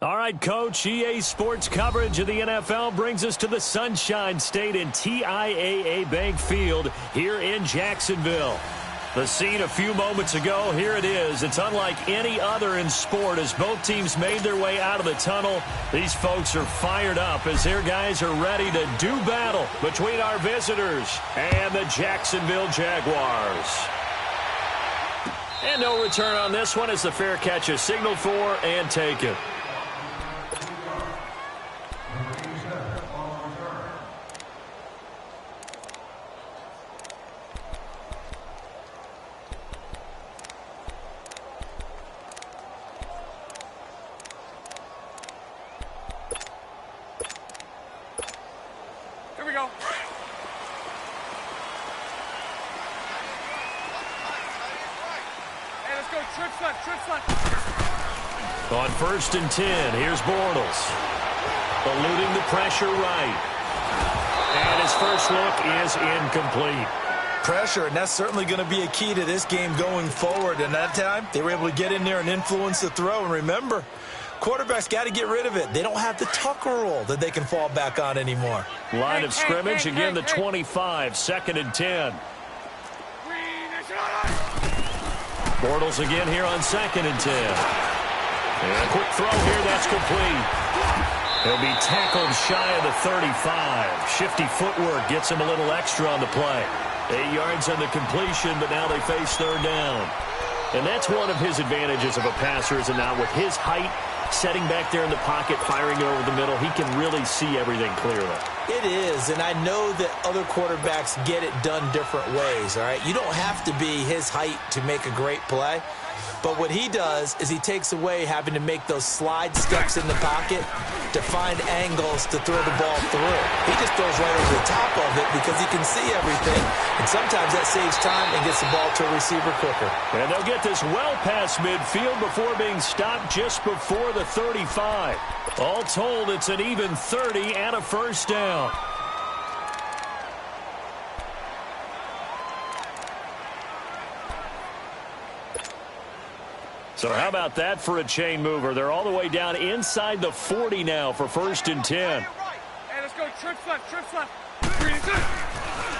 All right, Coach, EA Sports coverage of the NFL brings us to the Sunshine State in TIAA Bank Field here in Jacksonville. The scene a few moments ago, here it is. It's unlike any other in sport as both teams made their way out of the tunnel. These folks are fired up as their guys are ready to do battle between our visitors and the Jacksonville Jaguars. And no return on this one as the fair catch is signaled for and taken. On 1st and 10, here's Bortles. Eluding the pressure right. And his first look is incomplete. Pressure, and that's certainly going to be a key to this game going forward. And that time, they were able to get in there and influence the throw. And remember, quarterbacks got to get rid of it. They don't have the Tucker roll that they can fall back on anymore. Line of scrimmage, again the 25, 2nd and 10. Bortles again here on 2nd and 10. And a quick throw here, that's complete. He'll be tackled shy of the 35. Shifty footwork gets him a little extra on the play. 8 yards on the completion, but now they face 3rd down. And that's one of his advantages of a passer, is it not? With his height, setting back there in the pocket, firing it over the middle, he can really see everything clearly. It is, and I know that other quarterbacks get it done different ways, all right? You don't have to be his height to make a great play. But what he does is he takes away having to make those slide steps in the pocket to find angles to throw the ball through. He just throws right over the top of it because he can see everything. And sometimes that saves time and gets the ball to a receiver quicker. And they'll get this well past midfield before being stopped just before the 35. All told, it's an even 30 and a first down. So how about that for a chain mover? They're all the way down inside the 40 now for 1st and 10. Hey, let's go. Trips left, trips left.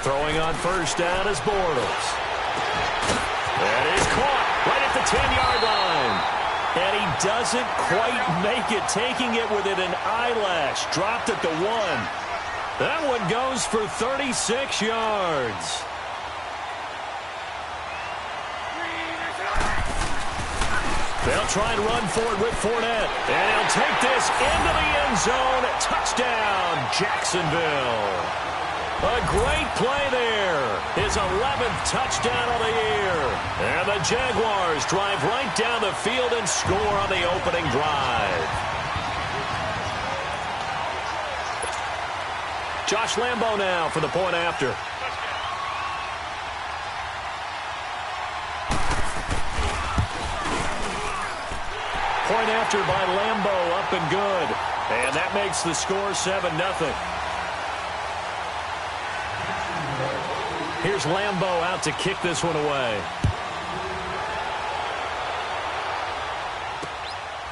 Throwing on 1st down is Bortles. That is caught right at the 10-yard line. And he doesn't quite make it, taking it within an eyelash. Dropped at the 1. That one goes for 36 yards. They'll try and run for it with Fournette. And he'll take this into the end zone. Touchdown, Jacksonville. A great play there. His 11th touchdown of the year. And the Jaguars drive right down the field and score on the opening drive. Josh Lambo now for the point after. Point after by Lambo, up and good. And that makes the score 7-0. Here's Lambo out to kick this one away.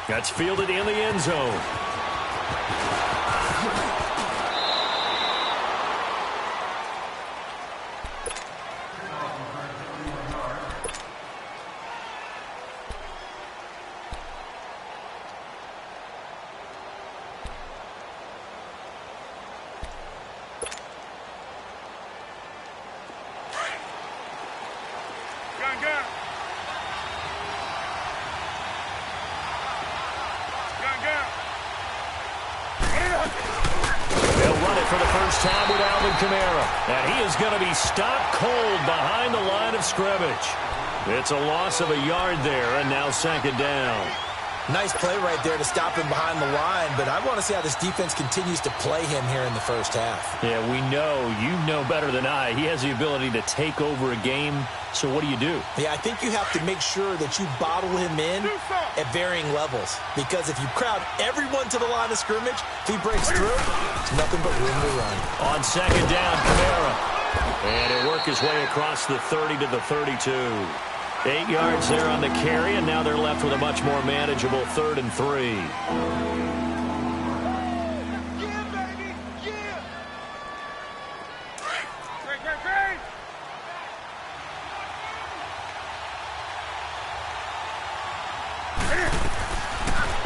That's fielded in the end zone. And he is going to be stopped cold behind the line of scrimmage. It's a loss of a yard there, and now 2nd down. Nice play right there to stop him behind the line, but I want to see how this defense continues to play him here in the first half. Yeah, we know, you know better than I, he has the ability to take over a game. So what do you do? Yeah, I think you have to make sure that you bottle him in at varying levels. Because if you crowd everyone to the line of scrimmage, if he breaks through, it's nothing but room to run. On 2nd down, Kamara. And he'll work his way across the 30 to the 32. 8 yards there on the carry, and now they're left with a much more manageable 3rd and 3.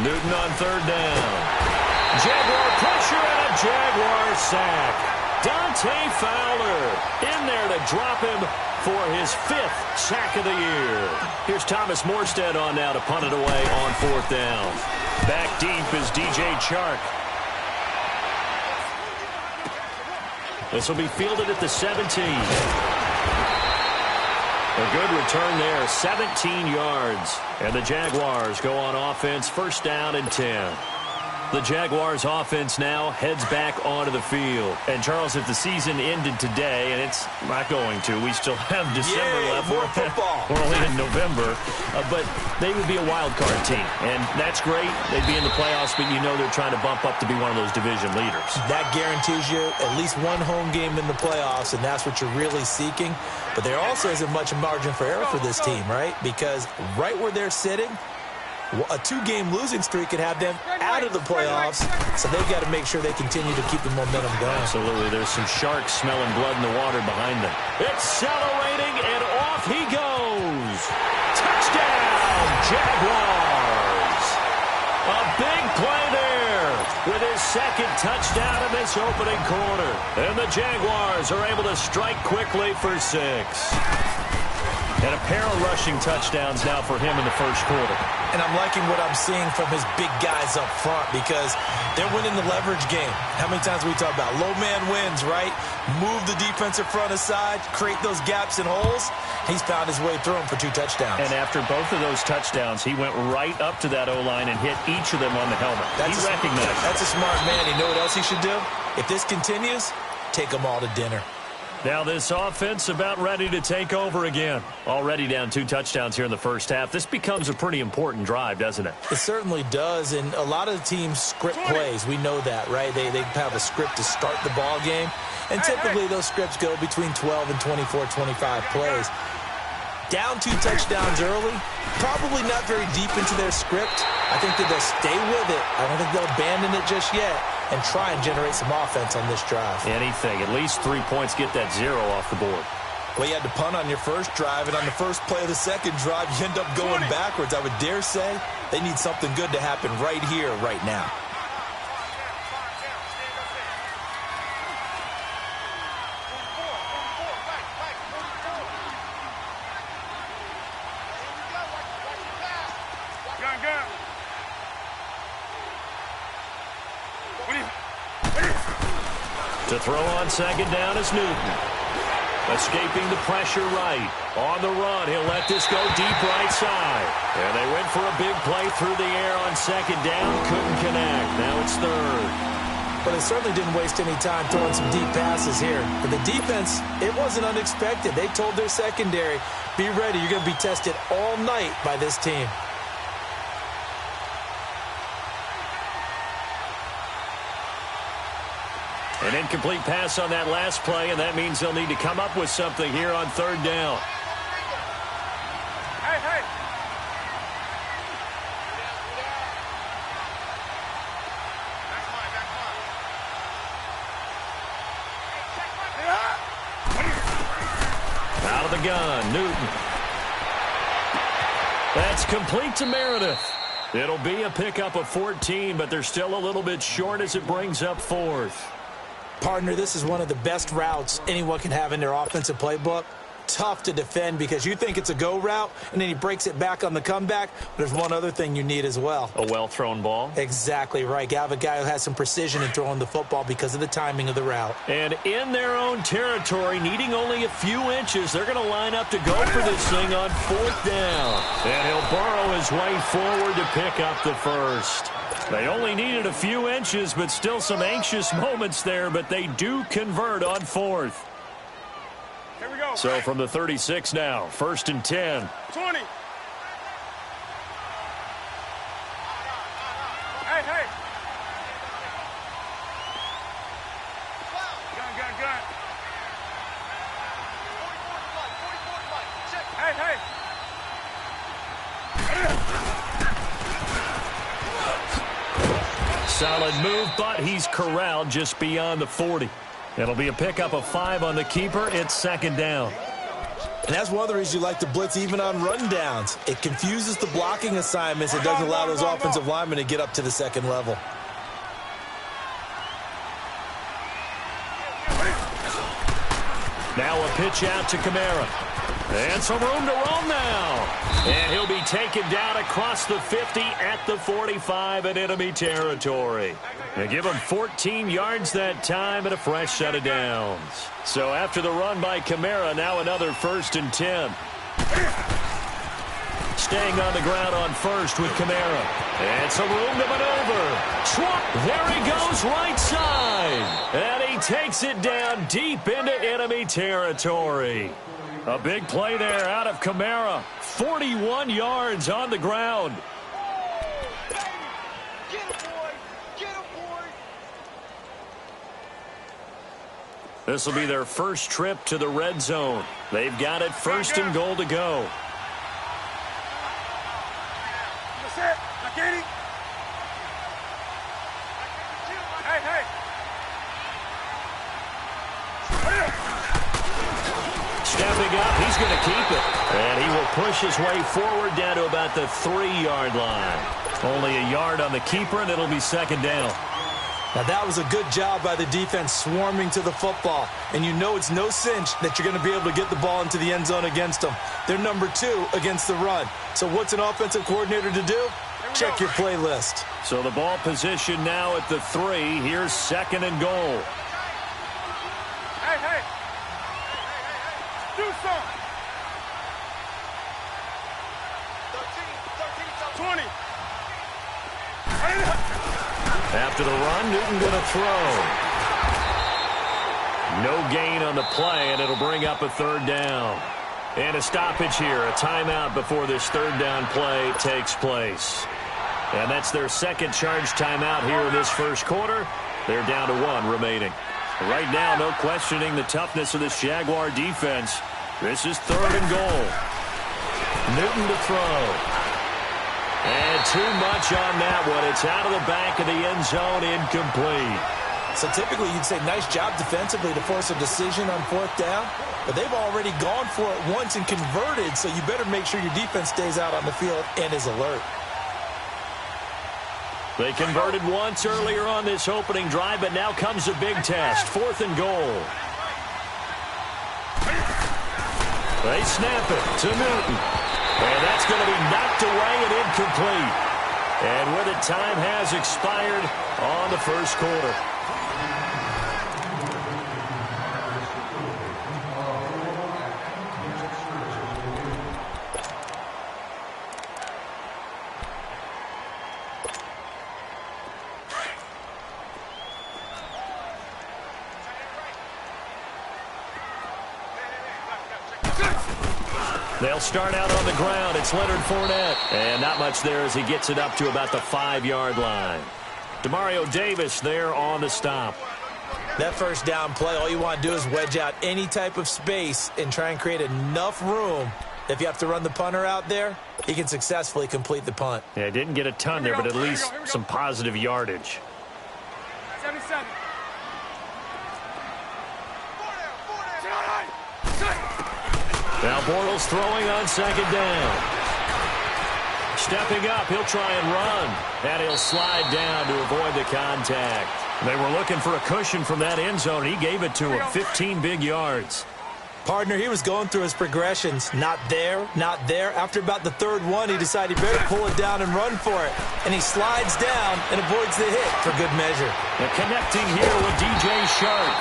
Newton on 3rd down. Jaguar pressure and a Jaguar sack. Dante Fowler in there to drop him for his 5th sack of the year. Here's Thomas Morstead on now to punt it away on 4th down. Back deep is DJ Chark. This will be fielded at the 17. A good return there, 17 yards. And the Jaguars go on offense, 1st down and 10. The Jaguars offense now heads back onto the field. And, Charles, if the season ended today, and it's not going to, we still have December left. More football. We're only in November. But they would be a wild card team. And that's great. They'd be in the playoffs, but you know they're trying to bump up to be one of those division leaders. That guarantees you at least one home game in the playoffs, and that's what you're really seeking. But there also isn't much margin for error for this team, right? Because right where they're sitting, a 2-game losing streak could have them out of the playoffs, so they've got to make sure they continue to keep the momentum going. Absolutely. There's some sharks smelling blood in the water behind them. Accelerating, and off he goes. Touchdown, Jaguars. A big play there with his 2nd touchdown in this opening quarter. And the Jaguars are able to strike quickly for 6. And a pair of rushing touchdowns now for him in the 1st quarter. And I'm liking what I'm seeing from his big guys up front because they're winning the leverage game. How many times we talk about low man wins, right? Move the defensive front aside, create those gaps and holes. He's found his way through them for 2 touchdowns. And after both of those touchdowns, he went right up to that O-line and hit each of them on the helmet. He recognized it. That's a smart man. You know what else he should do? If this continues, take them all to dinner. Now this offense about ready to take over again. Already down 2 touchdowns here in the 1st half. This becomes a pretty important drive, doesn't it? It certainly does, and a lot of the teams script plays. We know that, right? They have a script to start the ball game, and typically those scripts go between 12 and 24, 25 plays. Down 2 touchdowns early, probably not very deep into their script. I think that they'll stay with it. I don't think they'll abandon it just yet and try and generate some offense on this drive. Anything. At least 3 points, get that 0 off the board. Well, you had to punt on your 1st drive, and on the 1st play of the 2nd drive, you end up going backwards. I would dare say they need something good to happen right here, right now. To throw on 2nd down is Newton. Escaping the pressure right. On the run, he'll let this go deep right side. And they went for a big play through the air on 2nd down. Couldn't connect. Now it's 3rd. But they certainly didn't waste any time throwing some deep passes here. For the defense, it wasn't unexpected. They told their secondary, be ready. You're going to be tested all night by this team. An incomplete pass on that last play, and that means they'll need to come up with something here on 3rd down. Hey. Out of the gun, Newton. That's complete to Meredith. It'll be a pickup of 14, but they're still a little bit short as it brings up 4th. Partner, this is one of the best routes anyone can have in their offensive playbook. Tough to defend because you think it's a go route, and then he breaks it back on the comeback. But there's one other thing you need as well. A well-thrown ball? Exactly right. You have a guy who has some precision in throwing the football because of the timing of the route. And in their own territory, needing only a few inches, they're going to line up to go for this thing on 4th down. And he'll burrow his way forward to pick up the 1st. They only needed a few inches, but still some anxious moments there, but they do convert on 4th. Here we go. So from the 36 now, 1st and 10. 20. Hey. Gun. Hey. solid move, but he's corralled just beyond the 40. It'll be a pickup of 5 on the keeper. It's second down. And that's one of the reasons you like to blitz even on rundowns. It confuses the blocking assignments. It doesn't allow those offensive linemen to get up to the second level. Now a pitch out to Kamara. And some room to roam now. And he'll be taken down across the 50 at the 45 in enemy territory. They give him 14 yards that time and a fresh set of downs. So after the run by Kamara, now another 1st and 10. Staying on the ground on first with Kamara. And some room to maneuver. Swap. There he goes, right side. And he takes it down deep into enemy territory. A big play there out of Kamara. 41 yards on the ground. Get him, boy. Get him, boy. This will be their first trip to the red zone. They've got it 1st and goal to go. That's it. Now get him. Hey, hey. Stepping up, he's going to keep it. And he will push his way forward down to about the 3-yard line. Only a yard on the keeper, and it'll be second down. Now that was a good job by the defense swarming to the football. And you know it's no cinch that you're going to be able to get the ball into the end zone against them. They're number 2 against the run. So what's an offensive coordinator to do? Check your playlist. So the ball position now at the 3. Here's second and goal. Hey, hey. Do something. 20. After the run, Newton going to throw. No gain on the play, and it'll bring up a 3rd down. And a stoppage here, a timeout before this 3rd down play takes place. And that's their second charge timeout here in this first quarter. They're down to 1 remaining. Right now, no questioning the toughness of this Jaguar defense. This is 3rd and goal. Newton to throw. And too much on that one. It's out of the back of the end zone, incomplete. So typically you'd say nice job defensively to force a decision on 4th down. But they've already gone for it once and converted, so you better make sure your defense stays out on the field and is alert. They converted once earlier on this opening drive, but now comes a big test. 4th and goal. They snap it to Newton. And that's going to be knocked away and incomplete. And with it, time has expired on the first quarter. They'll start out on the ground. It's Leonard Fournette. And not much there as he gets it up to about the 5-yard line. Demario Davis there on the stop. That first down play, all you want to do is wedge out any type of space and try and create enough room. If you have to run the punter out there, he can successfully complete the punt. Yeah, didn't get a ton there, but at least some positive yardage. 77. Now Bortles throwing on second down. Stepping up, he'll try and run. And he'll slide down to avoid the contact. They were looking for a cushion from that end zone. He gave it to him, 15 big yards. Partner, he was going through his progressions. Not there, not there. After about the 3rd one, he decided he better pull it down and run for it. And he slides down and avoids the hit for good measure. And connecting here with DJ Sharp.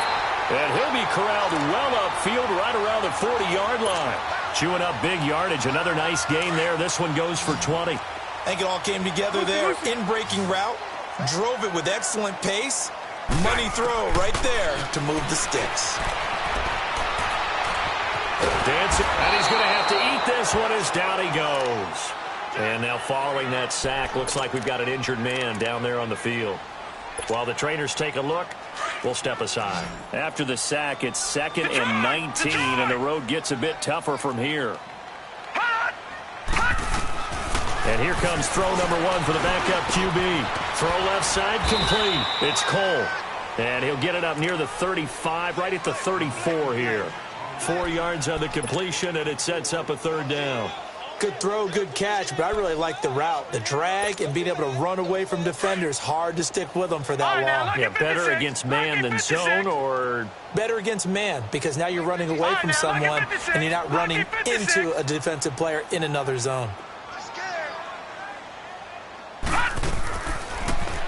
And he'll be corralled well upfield right around the 40-yard line. Chewing up big yardage. Another nice gain there. This one goes for 20. I think it all came together there. In-breaking route. Drove it with excellent pace. Money throw right there to move the sticks. Dancing, and he's going to have to eat this one as down he goes. And now following that sack, looks like we've got an injured man down there on the field. While the trainers take a look, we'll step aside. After the sack, it's 2nd and 19, and the road gets a bit tougher from here. And here comes throw number 1 for the backup QB. Throw left side complete. It's Cole. And he'll get it up near the 35, right at the 34 here. 4 yards on the completion, and it sets up a third down. Good throw, good catch, but I really like the route. The drag and being able to run away from defenders. Hard to stick with them for that long. Yeah, better against man than zone, or? Better against man, because now you're running away from someone and you're not running into a defensive player in another zone.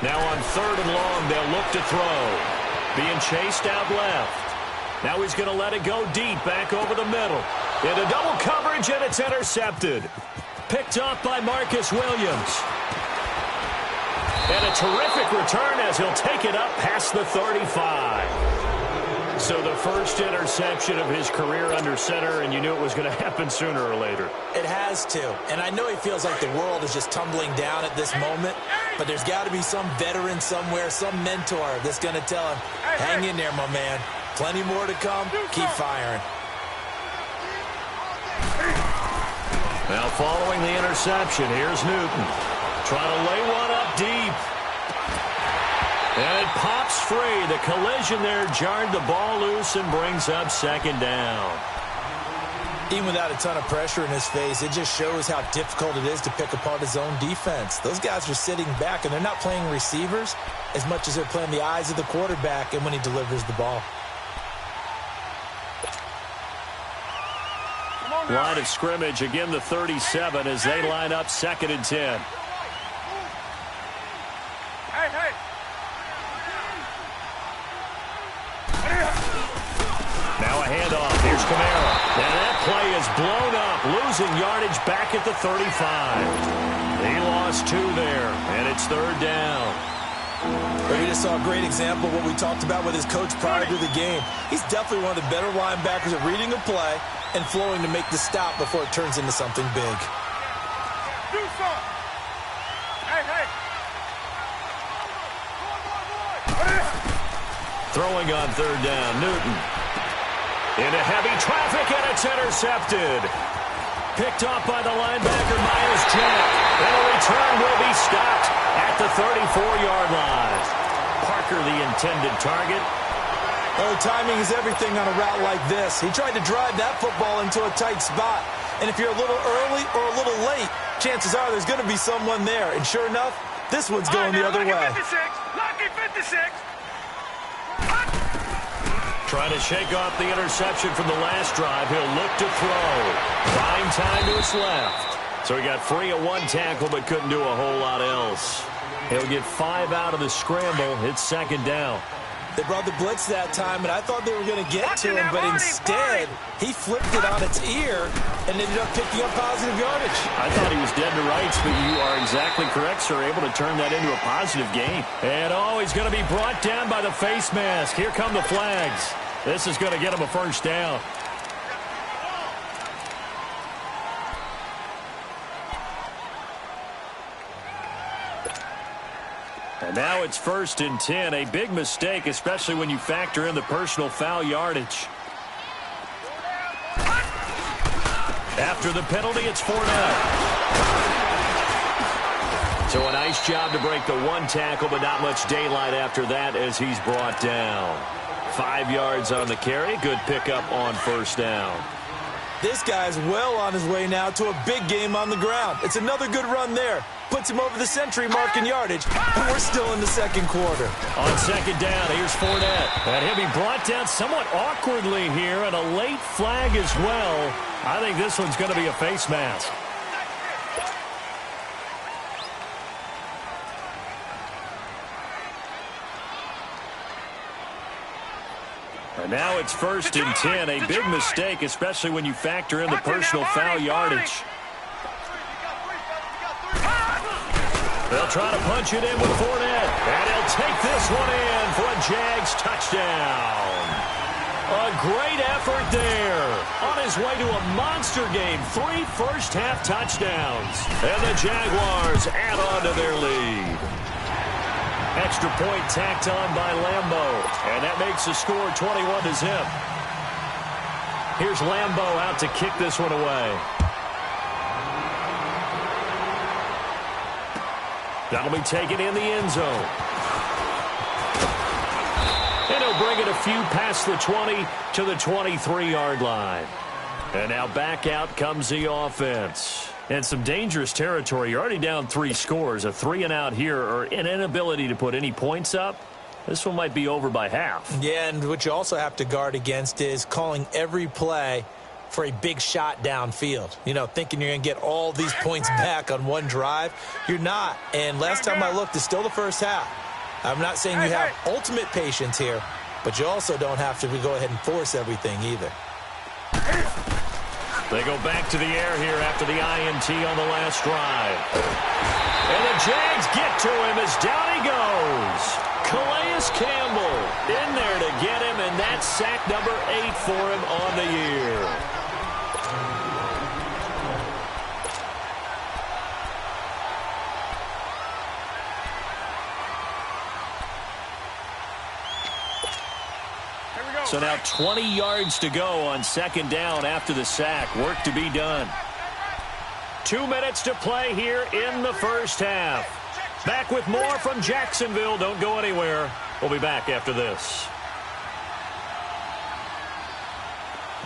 Now on 3rd and long, they'll look to throw. Being chased out left. Now he's going to let it go deep, back over the middle. Into double coverage, and it's intercepted. Picked off by Marcus Williams. And a terrific return as he'll take it up past the 35. So the first interception of his career under center, and you knew it was going to happen sooner or later. It has to. And I know he feels like the world is just tumbling down at this moment, but there's got to be some veteran somewhere, some mentor that's going to tell him, hang in there, my man. Plenty more to come. Keep firing. Now following the interception, here's Newton. Trying to lay one up deep. And it pops free. The collision there jarred the ball loose and brings up 2nd down. Even without a ton of pressure in his face, it just shows how difficult it is to pick apart his own defense. Those guys are sitting back, and they're not playing receivers as much as they're playing the eyes of the quarterback and when he delivers the ball. Line of scrimmage, again the 37 as they line up 2nd and 10. Hey. Now a handoff. Here's Kamara. And that play is blown up, losing yardage back at the 35. He lost 2 there, and it's 3rd down. We just saw a great example of what we talked about with his coach prior to the game. He's definitely one of the better linebackers at reading a play and flowing to make the stop before it turns into something big. Do something. Hey. Throwing on 3rd down, Newton. Into heavy traffic, and it's intercepted. Picked off by the linebacker, Myles Jack. And a return will be stopped at the 34-yard line. Parker, the intended target. Oh, timing is everything on a route like this. He tried to drive that football into a tight spot. And if you're a little early or a little late, chances are there's going to be someone there. And sure enough, this one's going the other way. Lucky 56. Trying to shake off the interception from the last drive. He'll look to throw. Buying time to his left. So he got free of 1 tackle but couldn't do a whole lot else. He'll get 5 out of the scramble. It's 2nd down. They brought the blitz that time, and I thought they were going to get to him, but instead, he flipped it on its ear and ended up picking up positive yardage. I thought he was dead to rights, but you are exactly correct, sir. Able to turn that into a positive gain. And he's going to be brought down by the face mask. Here come the flags. This is going to get him a 1st down. And now it's 1st and 10. A big mistake, especially when you factor in the personal foul yardage. After the penalty, it's 4-0. So a nice job to break the 1 tackle, but not much daylight after that as he's brought down. 5 yards on the carry. Good pickup on 1st down. This guy's well on his way now to a big game on the ground. It's another good run there. Puts him over the century mark in yardage, and we're still in the 2nd quarter. On 2nd down, here's Fournette. And he'll be brought down somewhat awkwardly here, and a late flag as well. I think this one's going to be a face mask. And now it's 1st and 10. A big mistake, especially when you factor in the personal foul yardage. They'll try to punch it in with Fournette. And he'll take this one in for a Jags touchdown. A great effort there. On his way to a monster game. 3 first-half touchdowns. And the Jaguars add on to their lead. Extra point tacked on by Lambo. And that makes the score 21-0. Here's Lambo out to kick this one away. That'll be taken in the end zone. And he'll bring it a few past the 20 to the 23-yard line. And now back out comes the offense. And some dangerous territory. You're already down 3 scores. A 3-and-out here, or an inability to put any points up. This one might be over by half. Yeah, and what you also have to guard against is calling every play for a big shot downfield. You know, thinking you're going to get all these points back on one drive. You're not. And last time I looked, it's still the first half. I'm not saying you have ultimate patience here, but you also don't have to go ahead and force everything either. They go back to the air here after the INT on the last drive. And the Jags get to him as down he goes. Calais Campbell in there to get him, and that's sack number 8 for him on the year. So now 20 yards to go on second down after the sack. Work to be done. 2 minutes to play here in the first half. Back with more from Jacksonville. Don't go anywhere. We'll be back after this.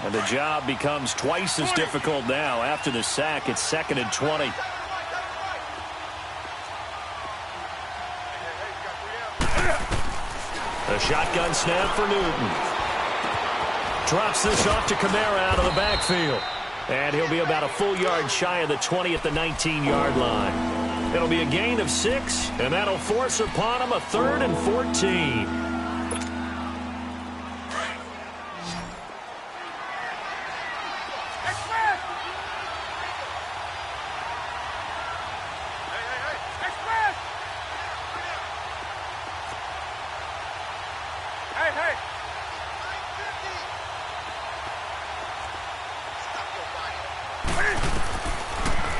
And the job becomes twice as difficult now. After the sack, it's 2nd and 20. A shotgun snap for Newton. Drops this off to Kamara out of the backfield. And he'll be about a full yard shy of the 20 at the 19-yard line. It'll be a gain of 6, and that'll force upon him a 3rd and 14.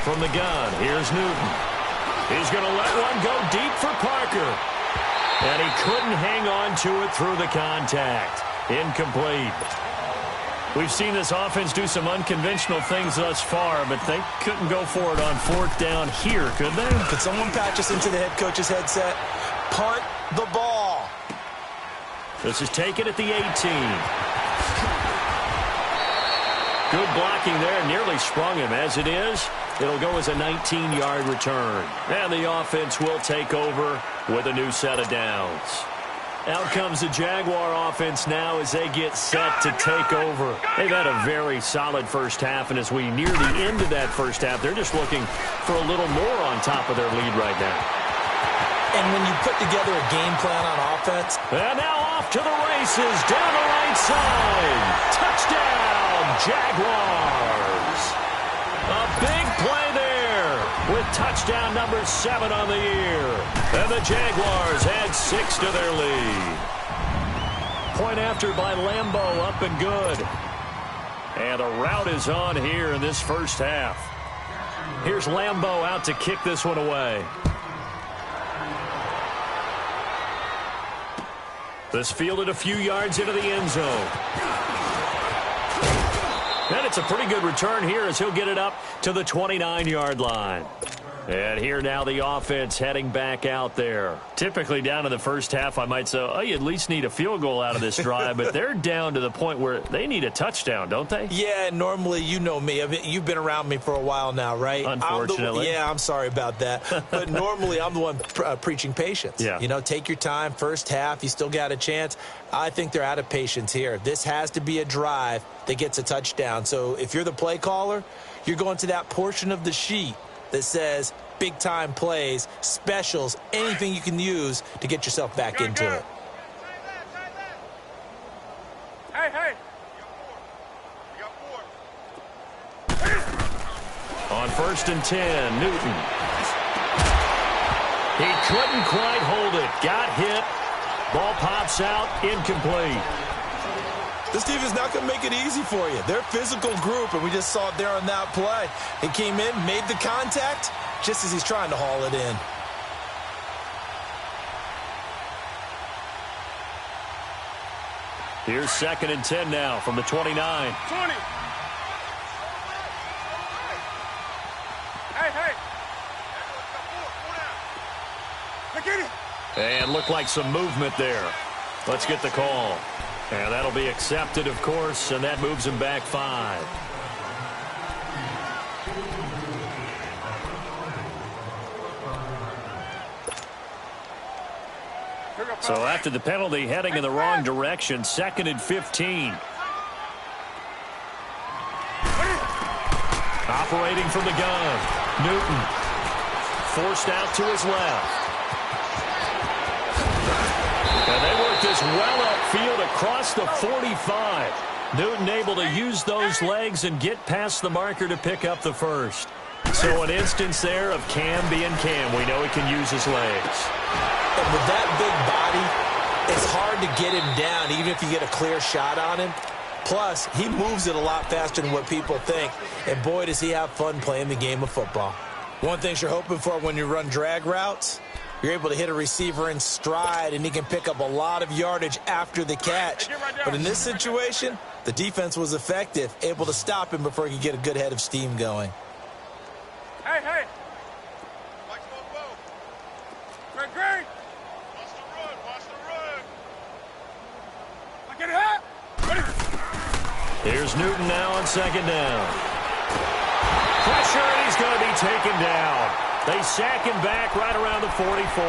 From the gun, here's Newton. He's going to let one go deep for Parker. And he couldn't hang on to it through the contact. Incomplete. We've seen this offense do some unconventional things thus far, but they couldn't go for it on 4th down here, could they? Could someone patch us into the head coach's headset? Punt the ball. This is taken at the 18. Good blocking there. Nearly sprung him. As it is, it'll go as a 19-yard return. And the offense will take over with a new set of downs. Out comes the Jaguar offense now as they get set to take over. They've had a very solid first half, and as we near the end of that first half, they're just looking for a little more on top of their lead right now. And when you put together a game plan on offense. And now off to the races, down the right side. Touchdown, Jaguars. A big play there with touchdown number 7 on the year. And the Jaguars add 6 to their lead. Point after by Lambeau, up and good. And the route is on here in this first half. Here's Lambeau out to kick this one away. This fielded a few yards into the end zone. And it's a pretty good return here as he'll get it up to the 29-yard line. And here now the offense heading back out there. Typically down in the first half, I might say, oh, you at least need a field goal out of this drive. But they're down to the point where they need a touchdown, don't they? Yeah, normally, you know me. I mean, you've been around me for a while now, right? Unfortunately. I'm sorry about that. But normally, I'm the one preaching patience. Yeah. You know, take your time. First half, you still got a chance. I think they're out of patience here. This has to be a drive that gets a touchdown. So if you're the play caller, you're going to that portion of the sheet that says big-time plays, specials, anything you can use to get yourself back into it. Hey. On 1st and 10, Newton. He couldn't quite hold it. Got hit. Ball pops out. Incomplete. This team is not going to make it easy for you. They're a physical group, and we just saw it there on that play. He came in, made the contact, just as he's trying to haul it in. Here's 2nd and 10 now from the 29. 20. Hey. And looked like some movement there. Let's get the call. And that'll be accepted, of course, and that moves him back 5. So after the penalty, heading in the wrong direction, 2nd and 15. Operating from the gun, Newton. Forced out to his left. And they work this well upfield across the 45. Newton able to use those legs and get past the marker to pick up the first. So an instance there of Cam being Cam. We know he can use his legs. And with that big body, it's hard to get him down, even if you get a clear shot on him. Plus, he moves it a lot faster than what people think. And boy, does he have fun playing the game of football. One thing you're hoping for when you run drag routes, you're able to hit a receiver in stride, and he can pick up a lot of yardage after the catch. But in this situation, the defense was effective, able to stop him before he could get a good head of steam going. Hey, hey. Great, great. Watch the run, watch the run. I get it hot. Here's Newton now on 2nd down. Pressure, and he's going to be taken down. They sack him back right around the 44.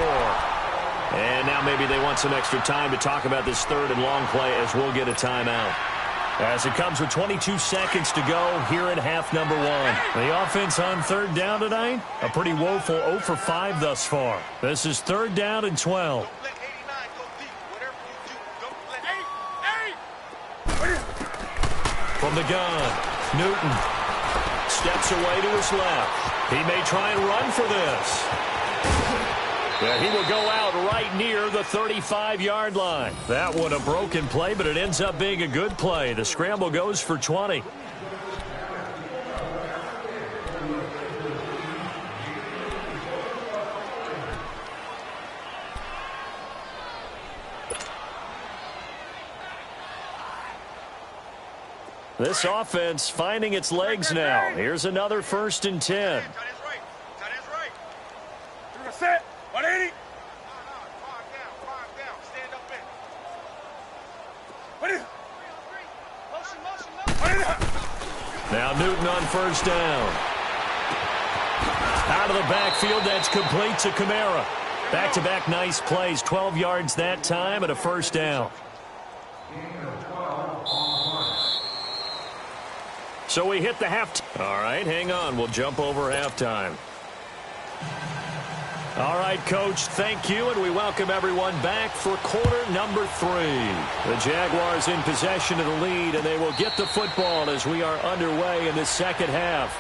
And now maybe they want some extra time to talk about this 3rd and long play as we'll get a timeout. As it comes with 22 seconds to go here in half number 1. The offense on 3rd down tonight, a pretty woeful 0 for 5 thus far. This is 3rd down and 12. From the gun, Newton steps away to his left. He may try and run for this. Yeah, he will go out right near the 35-yard line. That one a broken play, but it ends up being a good play. The scramble goes for 20. This offense finding its legs now. Here's another 1st and 10. Set. 180. Now Newton on 1st down. Out of the backfield, that's complete to Kamara. Back-to-back nice plays, 12 yards that time and a 1st down. So we hit the halftime. All right, hang on. We'll jump over halftime. All right, Coach, thank you, and we welcome everyone back for quarter number 3. The Jaguars in possession of the lead, and they will get the football as we are underway in the 2nd half.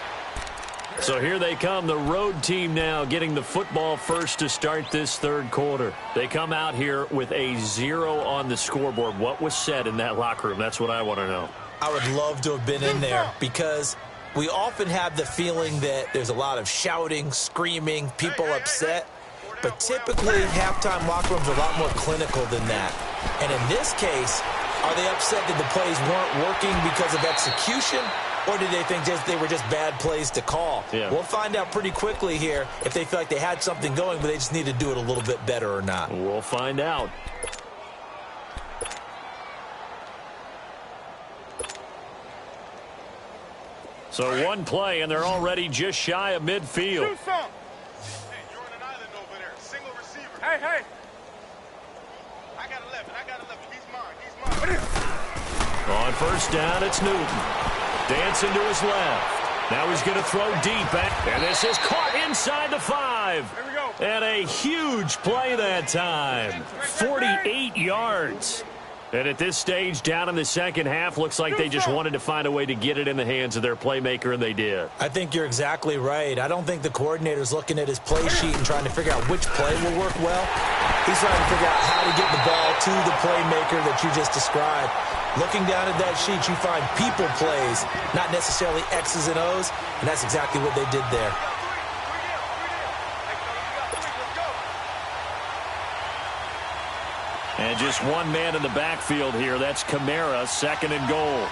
So here they come, the road team now getting the football first to start this 3rd quarter. They come out here with a 0 on the scoreboard. What was said in that locker room? That's what I want to know. I would love to have been in there because we often have the feeling that there's a lot of shouting, screaming, people upset. But typically, halftime locker rooms are a lot more clinical than that. And in this case, are they upset that the plays weren't working because of execution? Or did they think they were just bad plays to call? Yeah. We'll find out pretty quickly here if they feel like they had something going, but they just need to do it a little bit better or not. We'll find out. So one play, and they're already just shy of midfield. Hey, you're on an island over there. Single receiver. Hey, hey. I got 11. He's mine. On 1st down, it's Newton. Dancing to his left. Now he's going to throw deep back. And this is caught inside the 5. Here we go. And a huge play that time. 48 yards. And at this stage, down in the 2nd half, looks like they just wanted to find a way to get it in the hands of their playmaker, and they did. I think you're exactly right. I don't think the coordinator's looking at his play sheet and trying to figure out which play will work well. He's trying to figure out how to get the ball to the playmaker that you just described. Looking down at that sheet, you find people plays, not necessarily X's and O's, and that's exactly what they did there. And just one man in the backfield here. That's Kamara, 2nd and goal.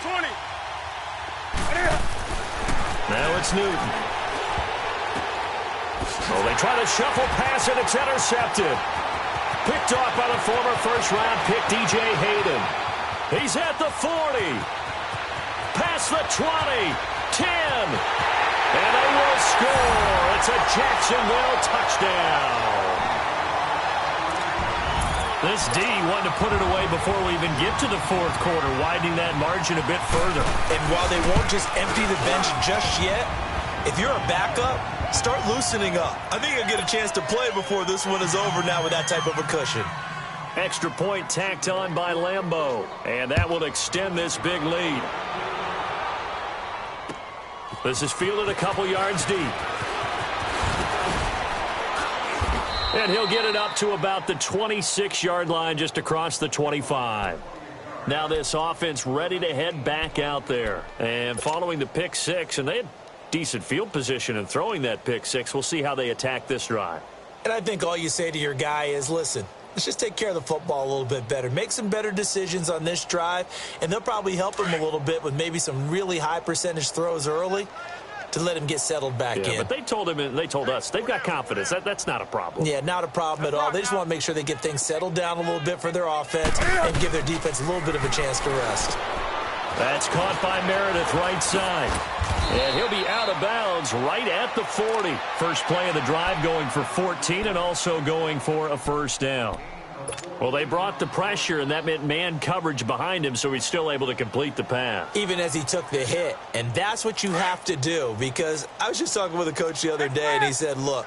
20. Now it's Newton. Oh, they try to shuffle pass, and it's intercepted. Picked off by the former first-round pick, DJ Hayden. He's at the 40. Past the 20. 10. And they will score. It's a Jacksonville touchdown. This D wanted to put it away before we even get to the fourth quarter, widening that margin a bit further. And while they won't just empty the bench just yet, if you're a backup, start loosening up. I think you'll get a chance to play before this one is over now with that type of a cushion. Extra point tacked on by Lambeau, and that will extend this big lead. This is fielded a couple yards deep. And he'll get it up to about the 26-yard line, just across the 25. Now this offense ready to head back out there. And following the pick six, and they had decent field position in throwing that pick six. We'll see how they attack this drive. And I think all you say to your guy is, listen, let's just take care of the football a little bit better. Make some better decisions on this drive, and they'll probably help him a little bit with maybe some really high percentage throws early to let him get settled back in. But they told him, and they told us, they've got confidence. That's not a problem. Yeah, not a problem at all. They just want to make sure they get things settled down a little bit for their offense and give their defense a little bit of a chance to rest. That's caught by Meredith, right side. And he'll be out of bounds right at the 40. First play of the drive, going for 14 and also going for a first down. Well, they brought the pressure, and that meant man coverage behind him, so he's still able to complete the pass. Even as he took the hit. And that's what you have to do, because I was just talking with a coach the other day, and he said, look,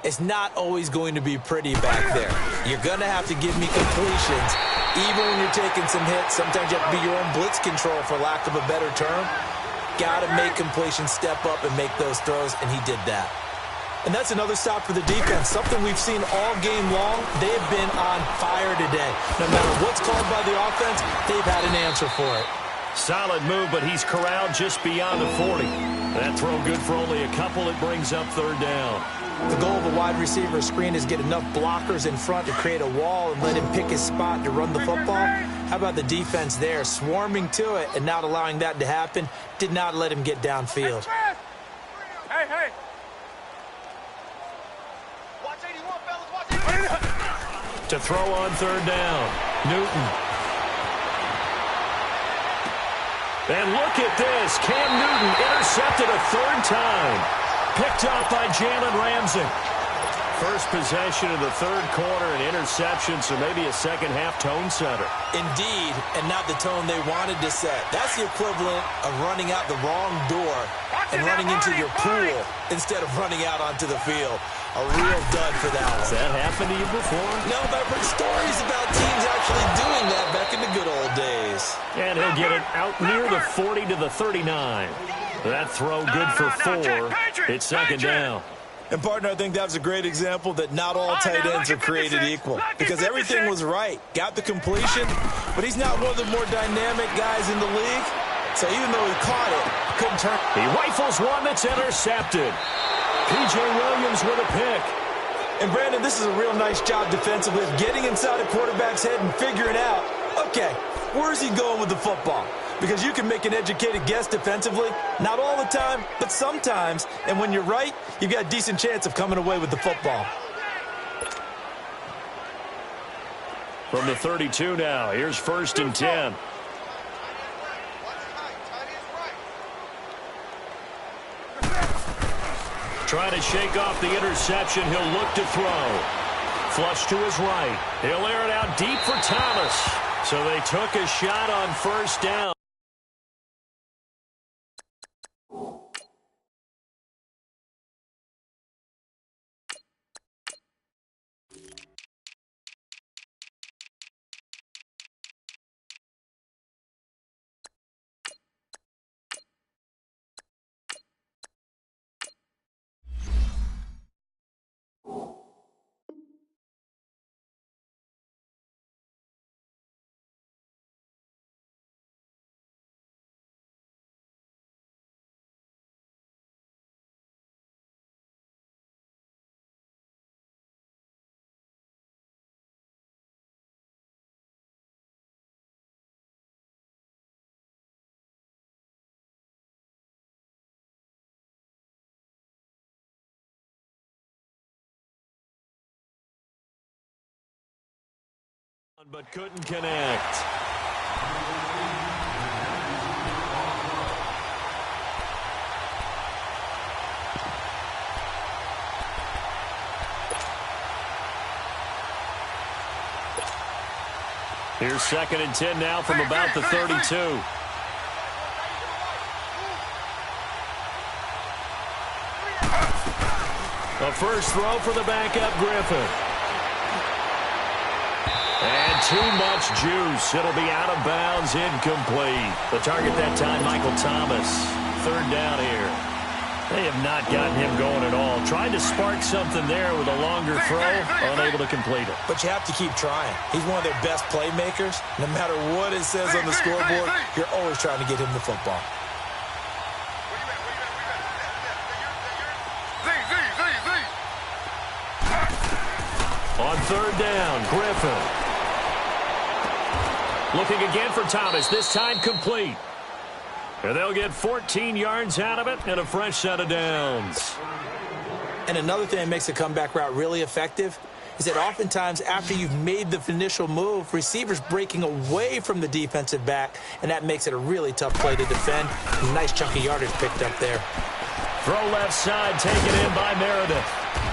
it's not always going to be pretty back there. You're going to have to give me completions. Even when you're taking some hits, sometimes you have to be your own blitz control, for lack of a better term. Got to make completions, step up, and make those throws, and he did that. And that's another stop for the defense, something we've seen all game long. They've been on fire today. No matter what's called by the offense, they've had an answer for it. Solid move, but he's corralled just beyond the 40. That throw good for only a couple. It brings up third down. The goal of a wide receiver screen is get enough blockers in front to create a wall and let him pick his spot to run the football. How about the defense there, swarming to it and not allowing that to happen? Did not let him get downfield. Hey, hey. Watch 81, fellas. Watch 81. To throw on third down, Newton. And look at this. Cam Newton intercepted a third time. Picked off by Jalen Ramsey. First possession of the third quarter, an interception, so maybe a second-half tone setter. Indeed, and not the tone they wanted to set. That's the equivalent of running out the wrong door and running into your pool instead of running out onto the field. A real dud for that one. Has that happened to you before? No, but I've heard stories about teams actually doing that back in the good old days. And he'll get it out near the 40 to the 39. That throw good for 4. It's second down. And, partner, I think that was a great example that not all tight ends are created equal, because everything was right. Got the completion, but he's not one of the more dynamic guys in the league. So even though he caught it, couldn't turn. He rifles one that's intercepted. P.J. Williams with a pick. And, Brandon, this is a real nice job defensively of getting inside a quarterback's head and figuring out, okay, where's he going with the football? Because you can make an educated guess defensively, not all the time, but sometimes. And when you're right, you've got a decent chance of coming away with the football. From the 32 now, here's first and 10. Trying to shake off the interception. He'll look to throw. Flush to his right. He'll air it out deep for Thomas. So they took a shot on first down. But couldn't connect. Here's 2nd and 10 now from about the 32. A first throw for the backup Griffin. And too much juice. It'll be out of bounds, incomplete. The target that time, Michael Thomas. 3rd down here. They have not gotten him going at all. Trying to spark something there with a longer throw, unable to complete it. But you have to keep trying. He's one of their best playmakers. No matter what it says on the scoreboard, you're always trying to get him the football. On 3rd down, Griffin. Looking again for Thomas, this time complete. And they'll get 14 yards out of it and a fresh set of downs. And another thing that makes a comeback route really effective is that oftentimes after you've made the initial move, receivers breaking away from the defensive back, and that makes it a really tough play to defend. A nice chunk of yardage picked up there. Throw left side, taken in by Meredith.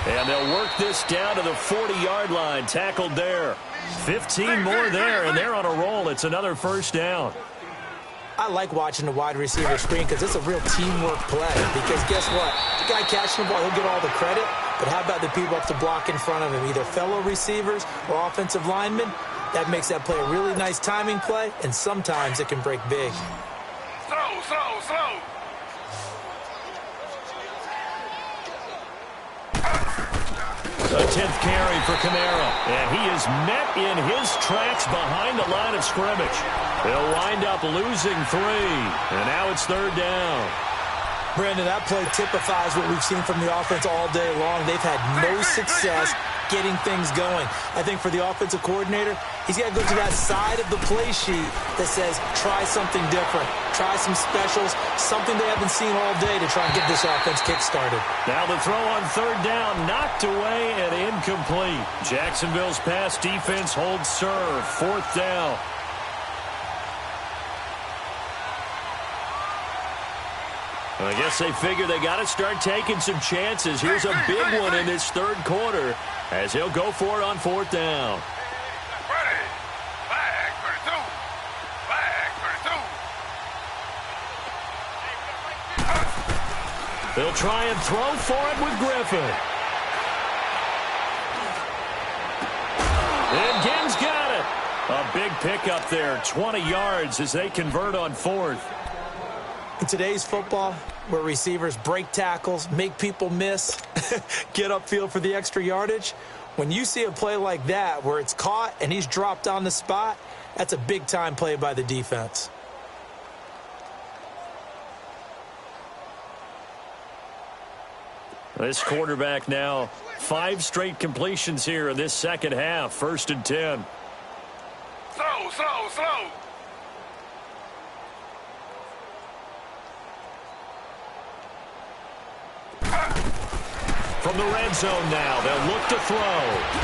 And they'll work this down to the 40-yard line, tackled there. 15 more there, and they're on a roll. It's another first down. I like watching the wide receiver screen because it's a real teamwork play. Because guess what? The guy catching the ball, he'll get all the credit. But how about the people up to block in front of him, either fellow receivers or offensive linemen? That makes that play a really nice timing play, and sometimes it can break big. Slow. A 10th carry for Kamara, and he is met in his tracks behind the line of scrimmage. They'll wind up losing 3, and now it's 3rd down. Brandon, that play typifies what we've seen from the offense all day long. They've had no success getting things going. I think for the offensive coordinator, he's got to go to that side of the play sheet that says, try something different, try some specials, something they haven't seen all day to try and get this offense kick-started. Now the throw on 3rd down, knocked away and incomplete. Jacksonville's pass defense holds serve, 4th down. I guess they figure they got to start taking some chances. Here's a big one in this 3rd quarter as he'll go for it on 4th down. They'll try and throw for it with Griffin. And Ginn's got it. A big pickup there, 20 yards as they convert on 4th. In today's football, where receivers break tackles, make people miss, get upfield for the extra yardage, when you see a play like that where it's caught and he's dropped on the spot, that's a big-time play by the defense. This quarterback now 5 straight completions here in this second half. 1st and 10. Slow. From the red zone now, they'll look to throw.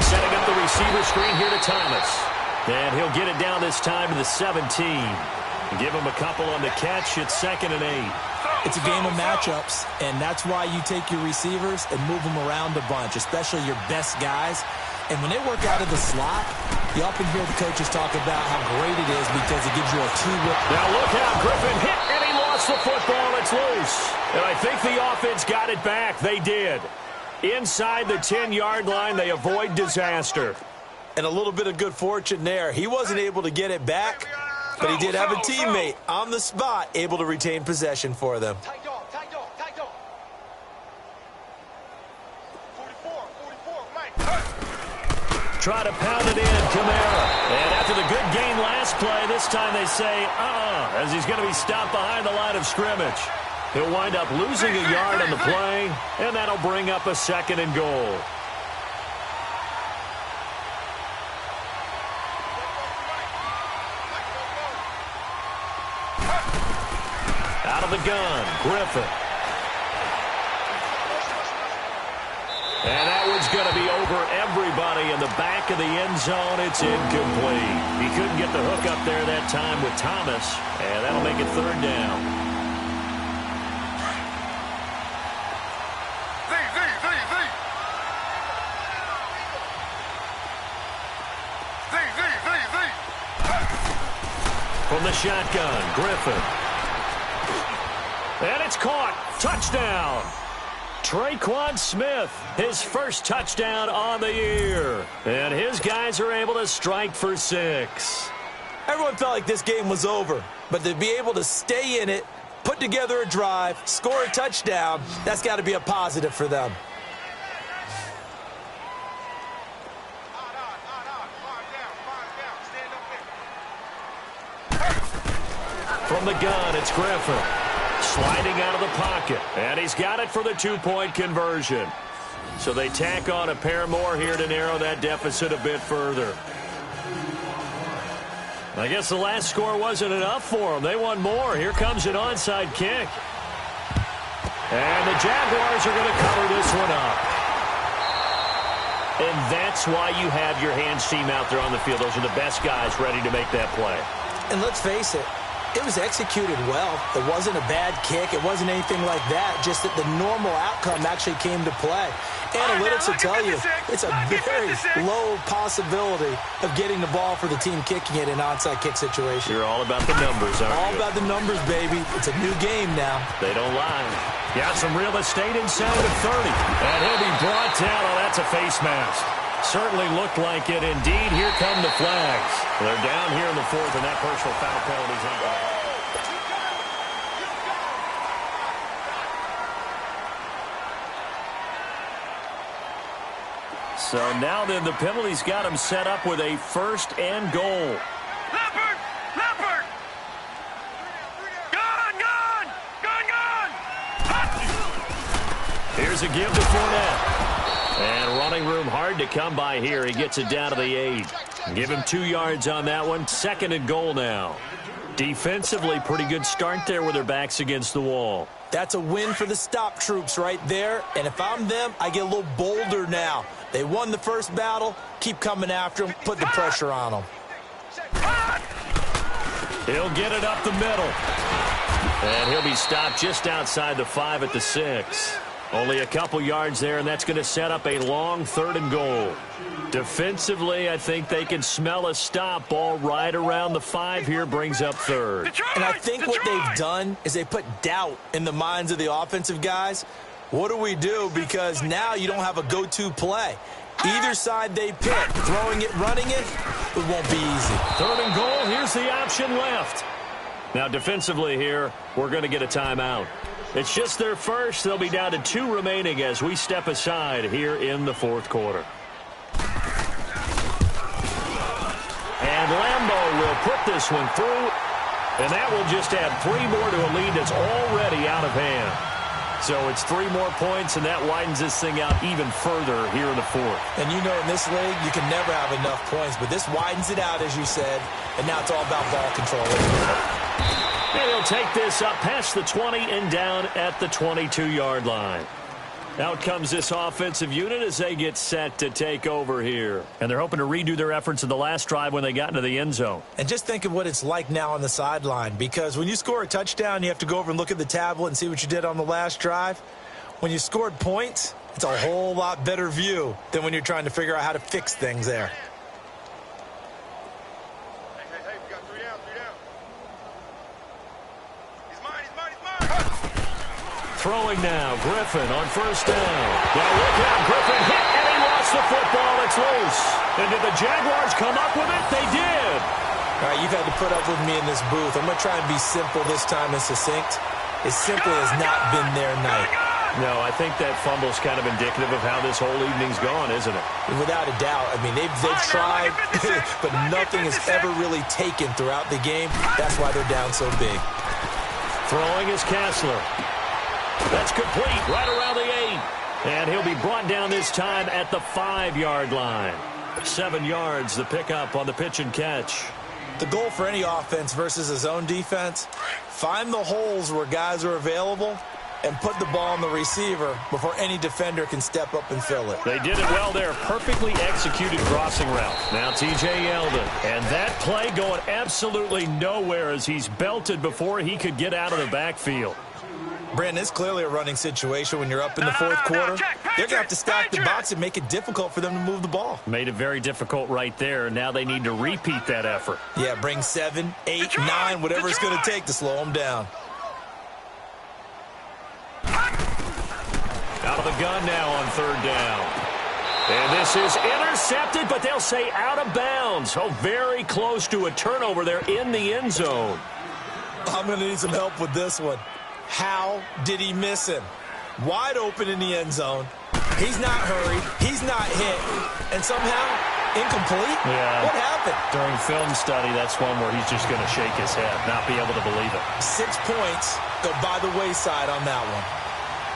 Setting up the receiver screen here to Thomas. And he'll get it down this time to the 17. Give him a couple on the catch. It's 2nd and 8. It's a game of matchups, and that's why you take your receivers and move them around a bunch, especially your best guys. And when they work out of the slot, you often hear the coaches talk about how great it is because it gives you a two-way. Now look out, Griffin hit, and he lost the football. It's loose. And I think the offense got it back. They did. Inside the 10-yard line, they avoid disaster. And a little bit of good fortune there. He wasn't able to get it back, but he did have a teammate on the spot able to retain possession for them. Tight dog. 44, Mike. Try to pound it in, Kamara. And after the good gain last play, this time they say, as he's going to be stopped behind the line of scrimmage. He'll wind up losing a yard on the play, and that'll bring up a 2nd and goal. Out of the gun, Griffin. And that one's going to be over everybody in the back of the end zone. It's incomplete. He couldn't get the hook up there that time with Thomas, and that'll make it third down. From the shotgun, Griffin. And it's caught. Touchdown. Traquan Smith, his first touchdown on the year. And his guys are able to strike for 6. Everyone felt like this game was over, but to be able to stay in it, put together a drive, score a touchdown, that's got to be a positive for them. From the gun, it's Griffin. Sliding out of the pocket. And he's got it for the 2-point conversion. So they tack on a pair more here to narrow that deficit a bit further. I guess the last score wasn't enough for them. They want more. Here comes an onside kick. And the Jaguars are going to cover this one up. And that's why you have your hands team out there on the field. Those are the best guys ready to make that play. And let's face it, it was executed well. It wasn't a bad kick. It wasn't anything like that. Just that the normal outcome actually came to play. Analytics will tell you it's a very low possibility of getting the ball for the team kicking it in an onside kick situation. You're all about the numbers, aren't you? All about the numbers, baby. It's a new game now. They don't lie. Got some real estate inside of 30. And he'll be brought down. Oh, that's a face mask. Certainly looked like it. Indeed, here come the flags. They're down here in the 4th, and that personal foul penalty is on. So now then, the penalty's got him set up with a 1st and goal. Leopard! Leopard! Gone! Here's a give to Fournette. And running room hard to come by here. He gets it down to the 8. Give him 2 yards on that one. 2nd and goal now. Defensively, pretty good start there with their backs against the wall. That's a win for the stop troops right there. And if I'm them, I get a little bolder now. They won the first battle. Keep coming after them. Put the pressure on them. He'll get it up the middle. And he'll be stopped just outside the 5 at the 6. Only a couple yards there, and that's going to set up a long 3rd and goal. Defensively, I think they can smell a stop. Ball right around the 5 here, brings up 3rd. And I think what they've done is they put doubt in the minds of the offensive guys. What do we do? Because now you don't have a go-to play. Either side they pick, throwing it, running it, it won't be easy. 3rd and goal, here's the option left. Now defensively here, we're going to get a timeout. It's just their first. They'll be down to 2 remaining as we step aside here in the 4th quarter. And Lambeau will put this one through, and that will just add 3 more to a lead that's already out of hand. So it's 3 more points, and that widens this thing out even further here in the 4th. And you know in this league, you can never have enough points, but this widens it out, as you said, and now it's all about ball control. And he'll take this up past the 20 and down at the 22-yard line. Out comes this offensive unit as they get set to take over here. And they're hoping to redo their efforts in the last drive when they got into the end zone. And just think of what it's like now on the sideline, because when you score a touchdown, you have to go over and look at the tablet and see what you did on the last drive. When you scored points, it's a whole lot better view than when you're trying to figure out how to fix things there. Hey, we got 3 down. He's mine. Throwing now, Griffin on 1st down. Now look out, Griffin hit, and he lost the football. It's loose. And did the Jaguars come up with it? They did. All right, you've had to put up with me in this booth. I'm going to try and be simple this time and succinct. It simply has not been their night. No, I think that fumble's kind of indicative of how this whole evening's gone, isn't it? Without a doubt. I mean, they've tried, but nothing has ever really taken throughout the game. That's why they're down so big. Throwing is Kessler. That's complete right around the 8. And he'll be brought down this time at the 5-yard line. 7 yards, the pickup on the pitch and catch. The goal for any offense versus a zone defense, find the holes where guys are available and put the ball on the receiver before any defender can step up and fill it. They did it well there. Perfectly executed crossing route. Now T.J. Yeldon. And that play going absolutely nowhere as he's belted before he could get out of the backfield. Brandon, it's clearly a running situation when you're up in the fourth quarter. They're going to have to stack the box and make it difficult for them to move the ball. Made it very difficult right there. Now they need to repeat that effort. Yeah, bring 7, 8, 9, whatever it's going to take to slow them down. Out of the gun now on third down. And this is intercepted, but they'll say out of bounds. Oh, very close to a turnover there in the end zone. I'm going to need some help with this one. How did he miss him? Wide open in the end zone. He's not hurried. He's not hit. And somehow, incomplete? Yeah. What happened? During film study, that's one where he's just going to shake his head, not be able to believe it. 6 points go by the wayside on that one.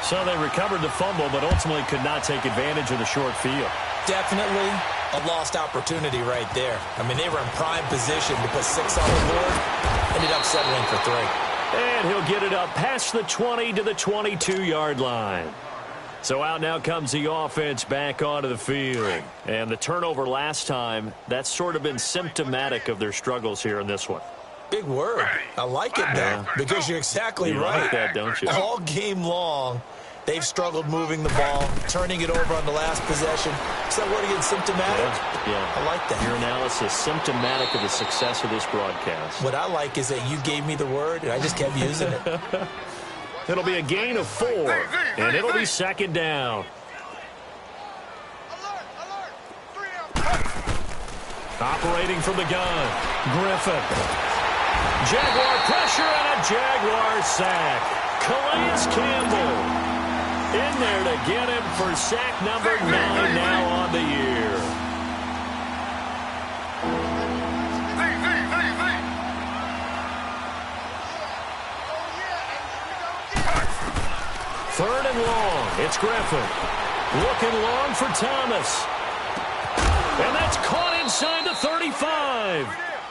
So they recovered the fumble, but ultimately could not take advantage of the short field. Definitely a lost opportunity right there. I mean, they were in prime position to put 6 on the board. Ended up settling for 3. And he'll get it up past the 20 to the 22-yard line. So out now comes the offense back onto the field. And the turnover last time, that's sort of been symptomatic of their struggles here in this one. Big word. I like it, though, because you're exactly right. Like that, don't you? All game long, they've struggled moving the ball, turning it over on the last possession. Is that word again, symptomatic? Yeah. I like that. Your analysis, symptomatic of the success of this broadcast. What I like is that you gave me the word, and I just kept using it. It'll be a gain of 4, and it'll be second down. Operating from the gun, Griffin. Jaguar pressure and a Jaguar sack. Calais Campbell in there to get him for sack number 9 now on the year. Third and long. It's Griffin. Looking long for Thomas. And that's caught inside the 35.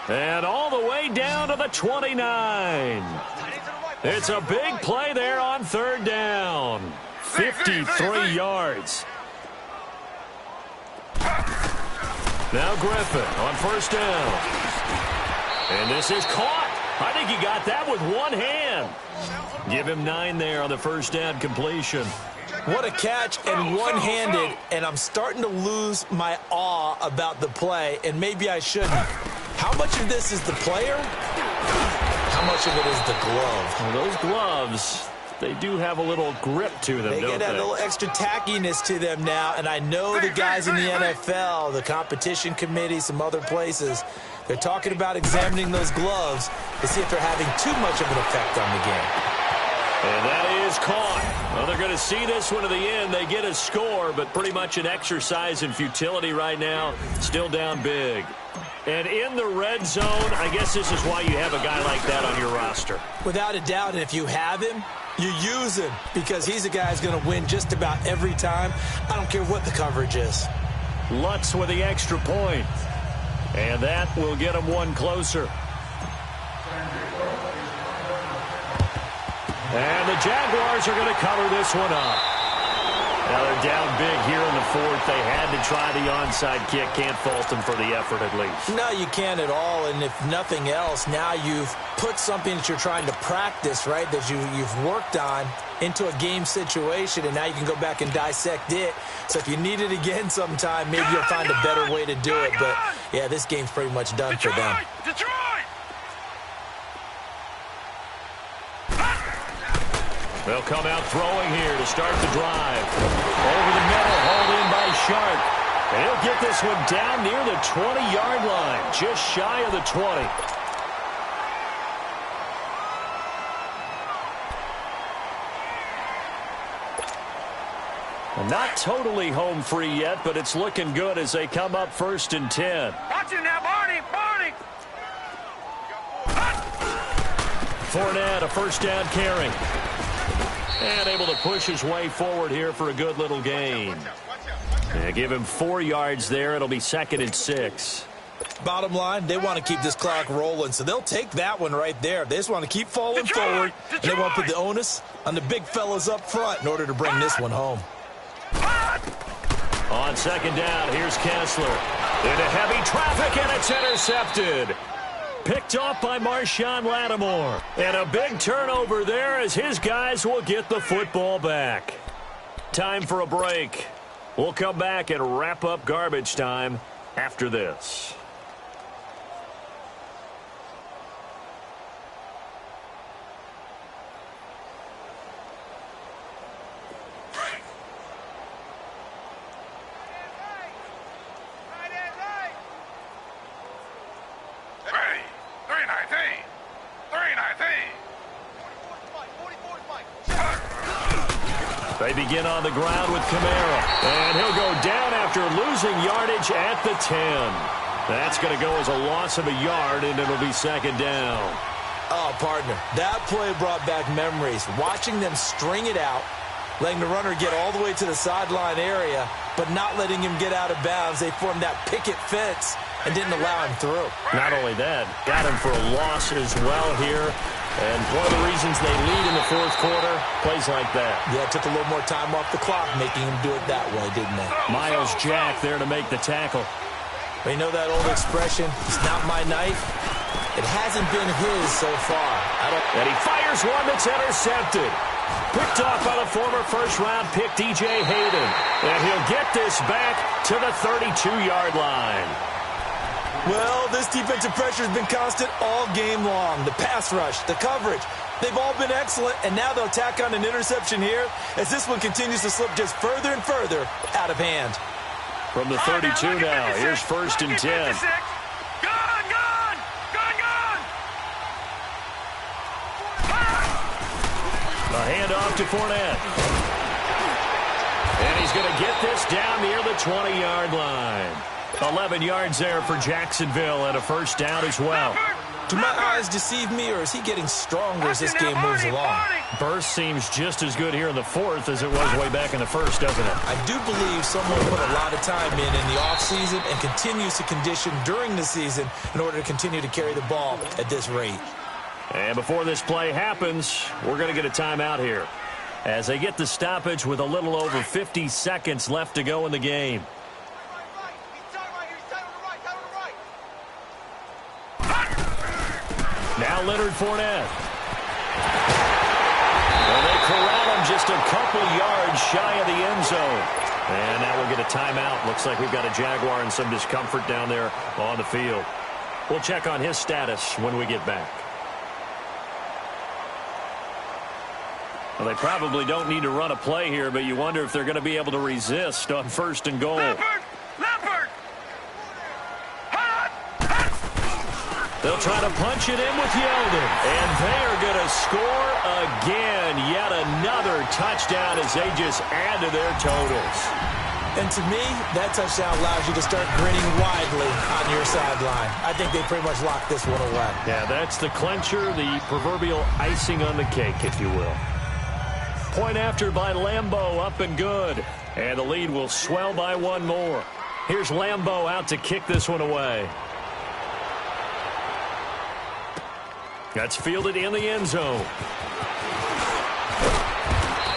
And all the way down to the 29. It's a big play there on third down. 53 yards. Now Griffin on first down. And this is caught. I think he got that with one hand. Give him 9 there on the first down completion. What a catch and one-handed, and I'm starting to lose my awe about the play, and maybe I shouldn't. How much of this is the player? How much of it is the glove? Well, those gloves, they do have a little grip to them, don't they? They get a little extra tackiness to them now, and I know the guys in the NFL, the competition committee, some other places, they're talking about examining those gloves to see if they're having too much of an effect on the game. And that is caught. Well, they're going to see this one to the end. They get a score, but pretty much an exercise in futility right now. Still down big. And in the red zone, I guess this is why you have a guy like that on your roster. Without a doubt, and if you have him, you use him because he's a guy who's going to win just about every time. I don't care what the coverage is. Lutz with the extra point. And that will get him one closer. And the Jaguars are going to cover this one up. Now they're down big here in the fourth. They had to try the onside kick. Can't fault them for the effort at least. No, you can't at all. And if nothing else, now you've put something that you're trying to practice, right, that you've worked on into a game situation, and now you can go back and dissect it. So if you need it again sometime, maybe you'll find a better way to do it. But, yeah, this game's pretty much done for them. Detroit! They'll come out throwing here to start the drive. Over the middle, hauled in by Sharp. And he'll get this one down near the 20-yard line, just shy of the 20. Not totally home free yet, but it's looking good as they come up 1st and 10. Watch it now, Barney! Barney! Fournette, a first down carry. And able to push his way forward here for a good little gain. Yeah, give him 4 yards there. It'll be 2nd and 6. Bottom line, they want to keep this clock rolling, so they'll take that one right there. They just want to keep falling forward, and they want to put the onus on the big fellas up front in order to bring this one home. On second down, here's Kessler. Into heavy traffic, and it's intercepted. Picked off by Marshawn Lattimore. And a big turnover there as his guys will get the football back. Time for a break. We'll come back and wrap up garbage time after this. They begin on the ground with Kamara. And he'll go down after losing yardage at the 10. That's going to go as a loss of a yard, and it'll be second down. Oh, partner, that play brought back memories. Watching them string it out, letting the runner get all the way to the sideline area, but not letting him get out of bounds. They formed that picket fence and didn't allow him through. Not only that, got him for a loss as well here. And one of the reasons they lead in the fourth quarter, plays like that. Yeah, it took a little more time off the clock, making him do it that way, didn't they? Miles Jack there to make the tackle. But you know that old expression, it's not my knife? It hasn't been his so far. And he fires one that's intercepted. Picked off by the former first-round pick, DJ Hayden. And he'll get this back to the 32-yard line. Well, this defensive pressure has been constant all game long. The pass rush, the coverage, they've all been excellent, and now they'll tack on an interception here as this one continues to slip just further and further out of hand. From the 32 now, here's first and 10. A handoff to Fournette. And he's going to get this down near the 20-yard line. 11 yards there for Jacksonville and a first down as well. Do my eyes deceive me, or is he getting stronger as this game moves along? Burst seems just as good here in the fourth as it was way back in the first, doesn't it? I do believe someone put a lot of time in the offseason and continues to condition during the season in order to continue to carry the ball at this rate. And before this play happens, we're going to get a timeout here as they get the stoppage with a little over 50 seconds left to go in the game. Now Leonard Fournette. Well, they corral him just a couple yards shy of the end zone. And now we'll get a timeout. Looks like we've got a Jaguar in some discomfort down there on the field. We'll check on his status when we get back. Well, they probably don't need to run a play here, but you wonder if they're going to be able to resist on first and goal. They'll try to punch it in with Yeldon. And they are going to score again. Yet another touchdown as they just add to their totals. And to me, that touchdown allows you to start grinning widely on your sideline. I think they pretty much locked this one away. Yeah, that's the clincher, the proverbial icing on the cake, if you will. Point after by Lambeau, up and good. And the lead will swell by one more. Here's Lambeau out to kick this one away. That's fielded in the end zone.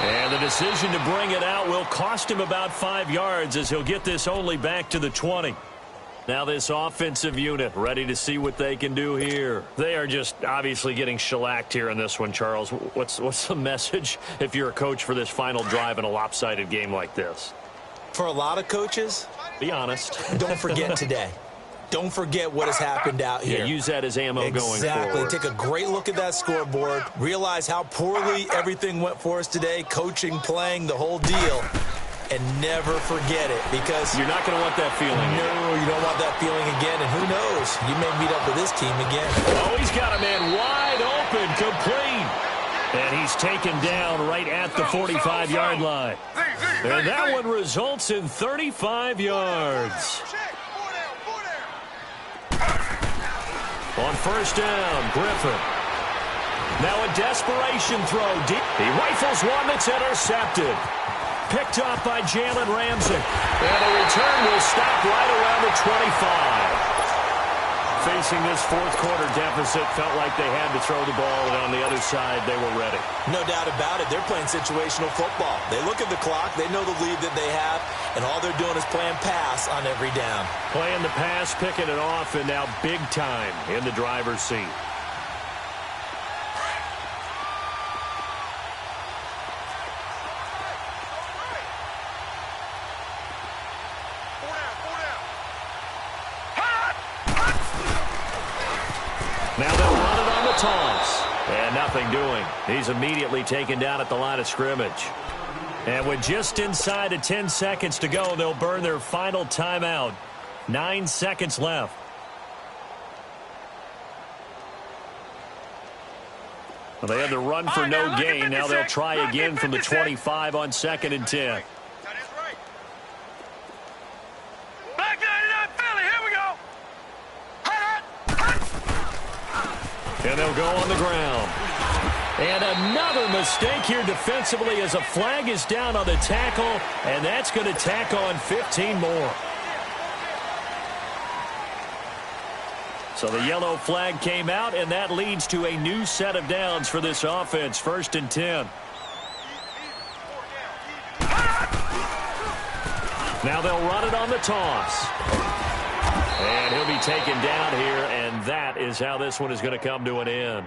And the decision to bring it out will cost him about 5 yards as he'll get this only back to the 20. Now this offensive unit ready to see what they can do here. They are just obviously getting shellacked here in this one, Charles. What's the message if you're a coach for this final drive in a lopsided game like this? For a lot of coaches, be honest. Don't forget today. Don't forget what has happened out here. Yeah, use that as ammo going forward. Exactly. Take a great look at that scoreboard. Realize how poorly everything went for us today. Coaching, playing, the whole deal. And never forget it, because you're not going to want that feeling. No, you don't want that feeling again. And who knows? You may meet up with this team again. Oh, he's got a man wide open, complete. And he's taken down right at the 45-yard line. And that one results in 35 yards. On first down, Griffin. Now a desperation throw deep. He rifles one that's intercepted. Picked off by Jalen Ramsey. And the return will stop right around the 25. facing this fourth quarter deficit, felt like they had to throw the ball, and on the other side, they were ready. No doubt about it. They're playing situational football. They look at the clock. They know the lead that they have, and all they're doing is playing pass on every down. Playing the pass, picking it off, and now big time in the driver's seat. Now they'll run it on the toss. And nothing doing. He's immediately taken down at the line of scrimmage. And with just inside of 10 seconds to go, they'll burn their final timeout. 9 seconds left. Well, they had the run for no gain. Now they'll try again from the 25 on 2nd and 10. And they'll go on the ground. And another mistake here defensively as a flag is down on the tackle, and that's going to tack on 15 more. So the yellow flag came out, and that leads to a new set of downs for this offense. 1st and 10. Now they'll run it on the toss. And he'll be taken down here, and that is how this one is going to come to an end.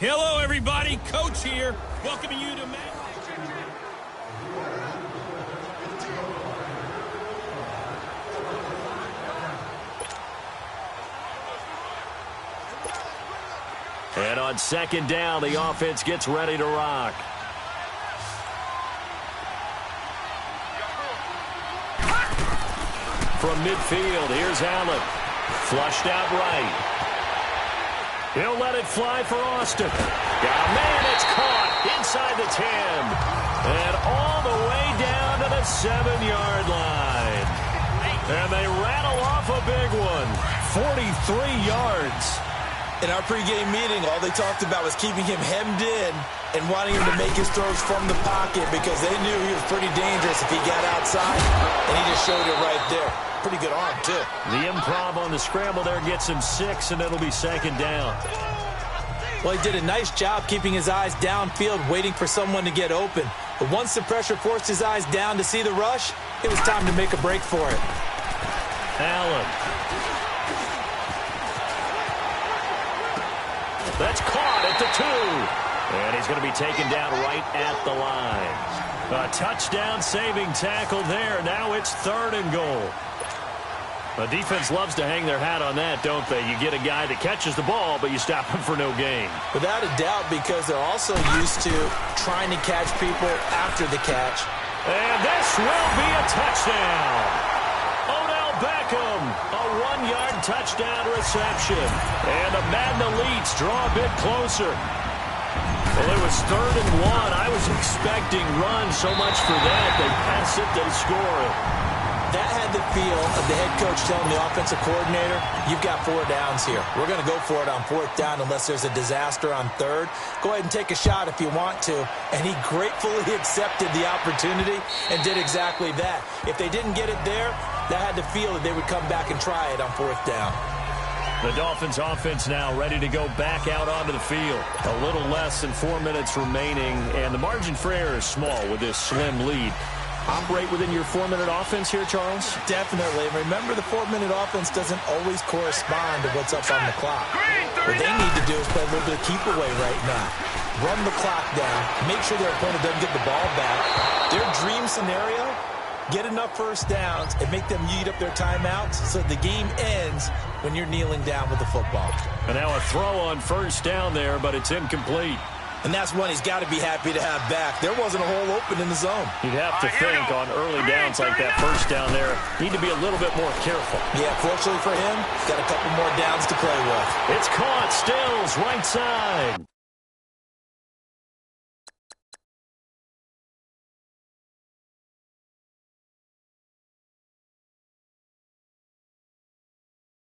Hello, everybody. Coach here. Welcoming you to And on second down, the offense gets ready to rock. From midfield, here's Allen. Flushed out right. He'll let it fly for Austin. Man, it's caught inside the 10. And all the way down to the 7-yard line. And they rattle off a big one. 43 yards. In our pregame meeting, all they talked about was keeping him hemmed in and wanting him to make his throws from the pocket because they knew he was pretty dangerous if he got outside, and he just showed it right there. Pretty good arm, too. The improv on the scramble there gets him 6, and it'll be second down. Well, he did a nice job keeping his eyes downfield, waiting for someone to get open. But once the pressure forced his eyes down to see the rush, it was time to make a break for it. Allen. That's caught at the 2. And he's going to be taken down right at the line. A touchdown-saving tackle there. Now it's 3rd and goal. The defense loves to hang their hat on that, don't they? You get a guy that catches the ball, but you stop him for no gain. Without a doubt, because they're also used to trying to catch people after the catch. And this will be a touchdown. Odell Beckham, a 1-yard touchdown reception. And the Madden Elites draw a bit closer. Well, it was 3rd and 1. I was expecting runs so much for that. They pass it, they score it. That had the feel of the head coach telling the offensive coordinator, you've got 4 downs here. We're going to go for it on 4th down unless there's a disaster on 3rd. Go ahead and take a shot if you want to. And he gratefully accepted the opportunity and did exactly that. If they didn't get it there, that had the feel that they would come back and try it on 4th down. The Dolphins offense now ready to go back out onto the field. A little less than 4 minutes remaining, and the margin for error is small with this slim lead. Operate within your 4-minute offense here, Charles? Definitely. Remember, the 4-minute offense doesn't always correspond to what's up on the clock. What they need to do is play a little bit of keep away right now. Run the clock down. Make sure their opponent doesn't get the ball back. Their dream scenario, get enough first downs and make them eat up their timeouts so the game ends when you're kneeling down with the football. And now a throw on 1st down there, but it's incomplete. And that's one he's got to be happy to have back. There wasn't a hole open in the zone. You'd have to think on early downs like that 1st down there, need to be a little bit more careful. Yeah, fortunately for him, he's got a couple more downs to play with. It's caught, Stills, right side.